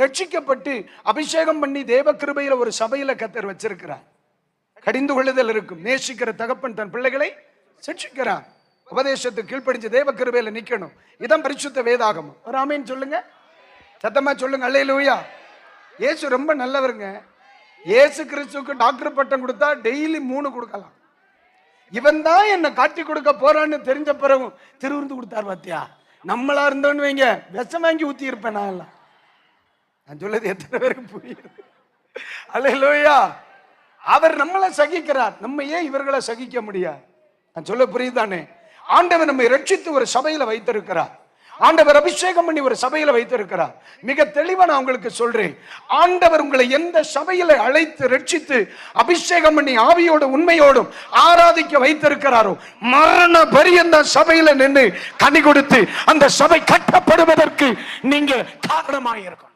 ரட்சிக்கப்பட்டு அபிஷேகம் பண்ணி தேவ கிருபையில ஒரு சபையில கர்த்தர் வச்சிருக்கிறார். கடிந்து கொள்ளுதல் இருக்கும். நேசிக்கிற தகப்பன் தன் பிள்ளைகளை சிட்சிக்கிறார். உபதேசத்துக்கு கீழ்ப்படிஞ்சு தேவ கிருபையில நிக்கணும். இதான் பரிசுத்த வேதாகமம். ஒரு ஆமேன் சொல்லுங்க, சத்தமா சொல்லுங்க. அல்லேலூயா. இயேசு ரொம்ப நல்லவருங்க. இயேசு கிறிஸ்துவுக்கு டாக்டர் பட்டம் கொடுத்தா டெய்லி 3 கொடுக்கலாம். இவன் தான் என்ன காட்டி கொடுக்க போறான்னு தெரிஞ்ச பிறகு திருவிருந்து கொடுத்தார். பாத்தியா, நம்மளா இருந்தோன்னு வைங்க, விஷம் வாங்கி ஊத்தி இருப்பேன் நான் எல்லாம். நான் சொல்றது எத்தனை பேருக்கு புரியுது? அல்லேலூயா. அவர் நம்மளை சகிக்கிறார், நம்ம ஏன் இவர்களை சகிக்க முடியாது? நான் சொல்ல புரியுதானே? ஆண்டவர் நம்மை ரட்சித்து ஒரு சபையில வைத்திருக்கிறார். ஆண்டவர் அபிஷேகம் பண்ணி ஒரு சபையில வைத்திருக்கிறார். மிக தெளிவா நான் உங்களுக்கு சொல்றேன், ஆண்டவர் உங்களை எந்த சபையில அழைத்து ரட்சித்து அபிஷேகம் பண்ணி ஆவியோடு உண்மையோடும் ஆராதிக்க வைத்திருக்கிறாரோ, மரண பரியந்த சபையில நின்று கனி கொடுத்து அந்த சபை கட்டப்படுவதற்கு நீங்க காரணமாக இருக்கணும்.